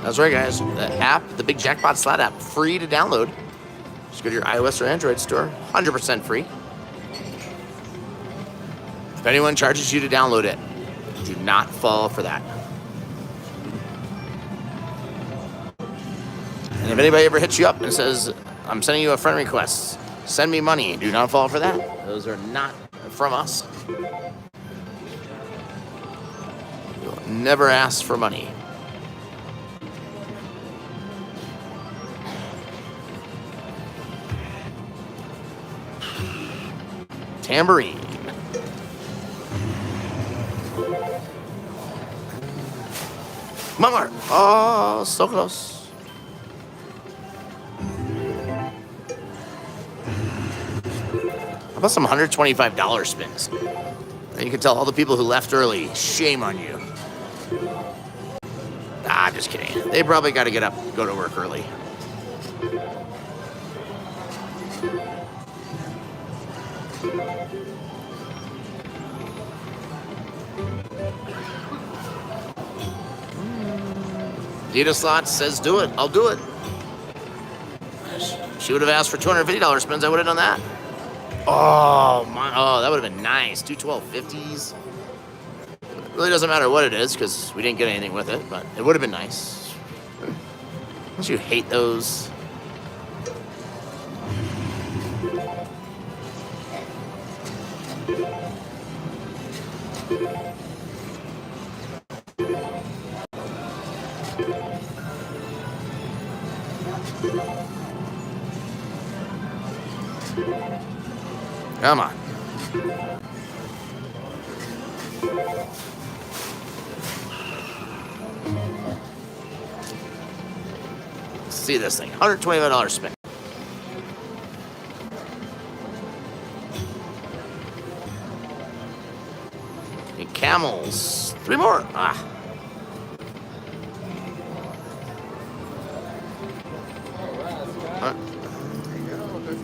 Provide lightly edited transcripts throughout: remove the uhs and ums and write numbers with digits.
That's right, guys. The app, the Big Jackpot slot app, free to download. Just go to your iOS or Android store, 100% free. If anyone charges you to download it, do not fall for that. And if anybody ever hits you up and says, I'm sending you a friend request, send me money, do not fall for that. Those are not from us. You'll never ask for money. Tambourine. Monarch. Oh, so close. How about some $125 spins? And you can tell all the people who left early, shame on you. Ah, just kidding. They probably got to get up and go to work early. Dita Slots says do it. I'll do it. She would have asked for $250 spins. I would have done that. Oh, my. Oh, that would have been nice. 2 1250s. It really doesn't matter what it is because we didn't get anything with it, but it would have been nice. Don't you hate those? Come on. Let's see this thing. $125 spin. And camels. 3 more. Ah. All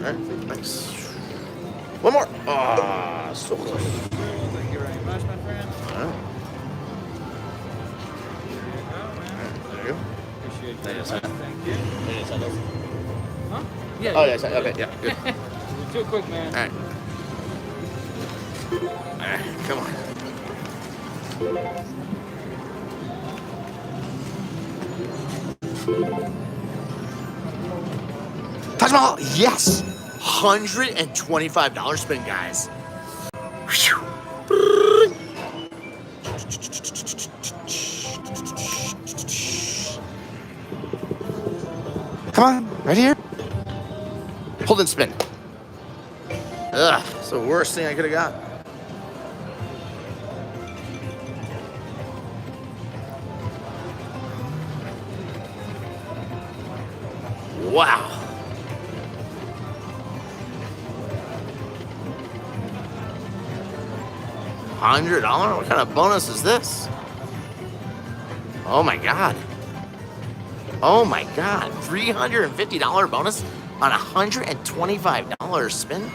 right. Nice. 1 more. Ah, so close. Thank you very much, my friend. All right. There you go. Appreciate There you that. go. Thank you. There you go. Huh? Yeah. Oh, yeah. Okay, yeah. Good. You're too quick, man. All right. All right. Come on. Taj Mahal. Yes. $125 spin, guys. Come on, right here. Hold and spin. Ugh, it's the worst thing I could have got. Wow. $100? What kind of bonus is this? Oh my God. Oh my God. $350 bonus on a $125 spin?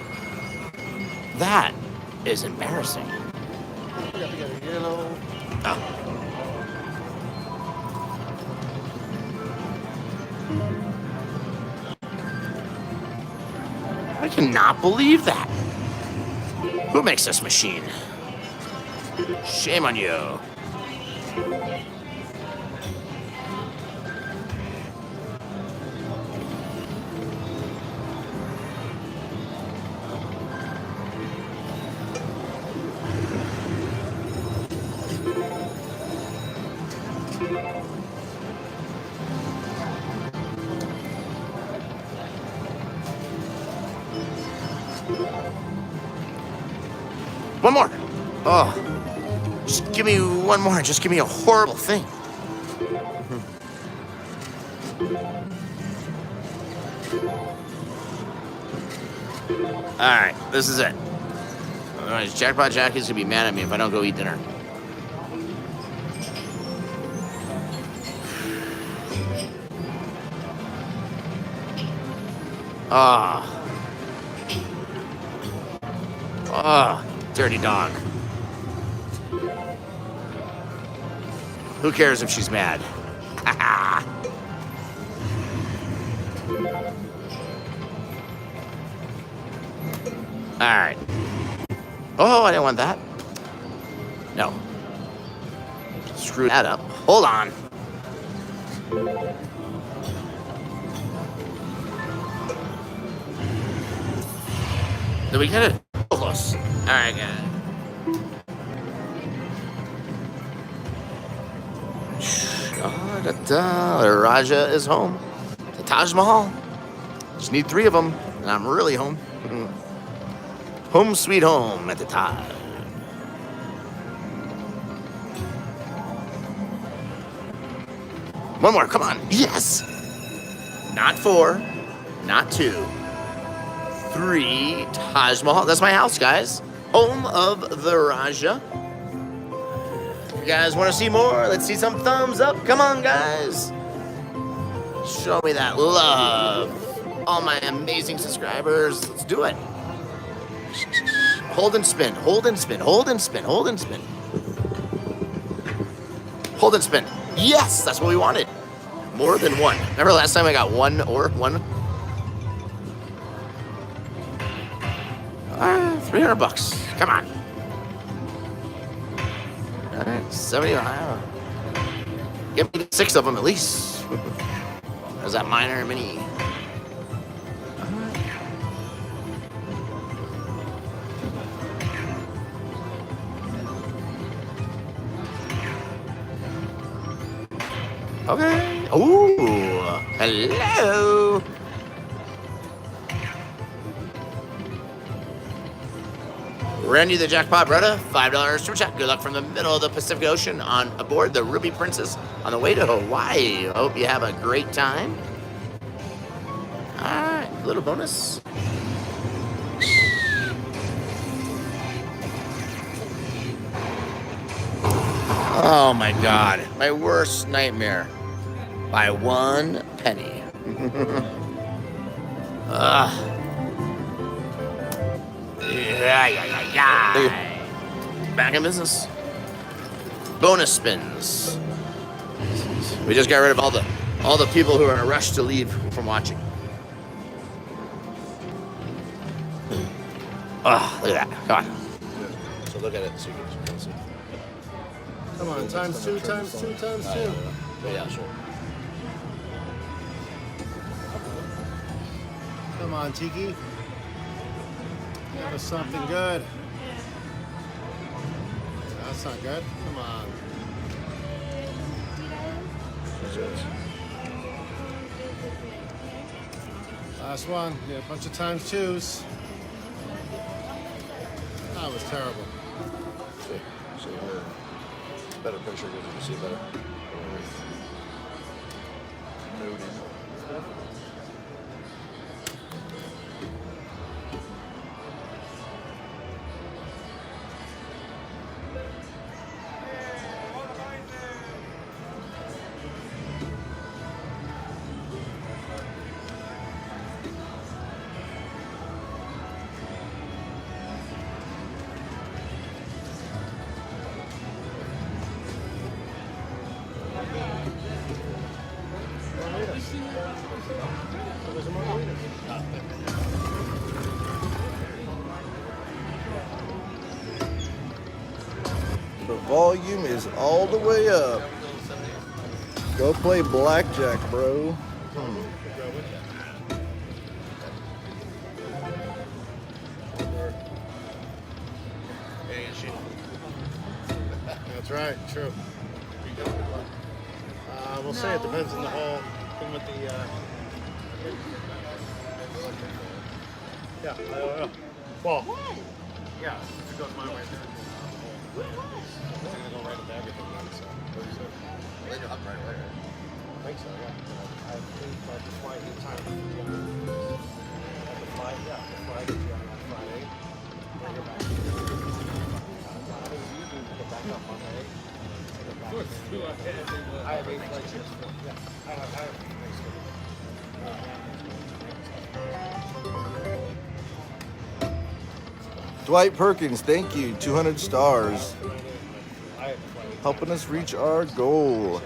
That is embarrassing. Oh. I cannot believe that. Who makes this machine? Shame on you. One more. Oh. Just give me one more. Just give me a horrible thing. All right, this is it. Otherwise, Jackpot Jackie's gonna be mad at me if I don't go eat dinner. Ah. Ah. Dirty dog. Who cares if she's mad? Alright. Oh, I didn't want that. No. Screw that up. Hold on. Did we get it? Close. Alright, got it. Raja is home. The Taj Mahal. Just need 3 of them, and I'm really home. Home sweet home at the Taj. One more, come on. Yes! Not 4, not 2, 3. Taj Mahal. That's my house, guys. Home of the Raja. You guys want to see more? Let's see some thumbs up. Come on, guys. Show me that love. All my amazing subscribers. Let's do it. Hold and spin. Hold and spin. Hold and spin. Hold and spin. Hold and spin. Yes, that's what we wanted. More than 1. Remember last time I got 1 or 1? 300 bucks. Come on. All right, 75. Give me 6 of them at least. There's that minor mini. Okay. Ooh. Hello. Randy the Jackpot brother, $5 super chat. Good luck from the middle of the Pacific Ocean on aboard the Ruby Princess on the way to Hawaii. Hope you have a great time. All right, little bonus. Oh my God, my worst nightmare by 1 penny. Yeah. Back in business. Bonus spins. We just got rid of all the people who are in a rush to leave from watching. Oh, look at that. Come on. So look at it so you can see. Come on, times 2, times 2, times 2. Yeah, sure. Come on, Tiki. Give us something good. That's not good. Come on. Last one. Yeah, a bunch of times 2s. That was terrible. See her better picture because you can see better. Moody. The volume is all the way up. Go play blackjack, bro. That's right, true. We'll say it depends on the whole thing with the. Yeah, well, yeah, if it goes my way, then I'm gonna go right into everything then, so. Well, you're up right away, right? I think so, yeah. I think the flight in time. The flight is on Friday. Bring her back. You get back up Monday. I have 8 flights here. Yeah, I have Dwight Perkins, thank you. 200 stars. I had to play. Helping us reach our goal.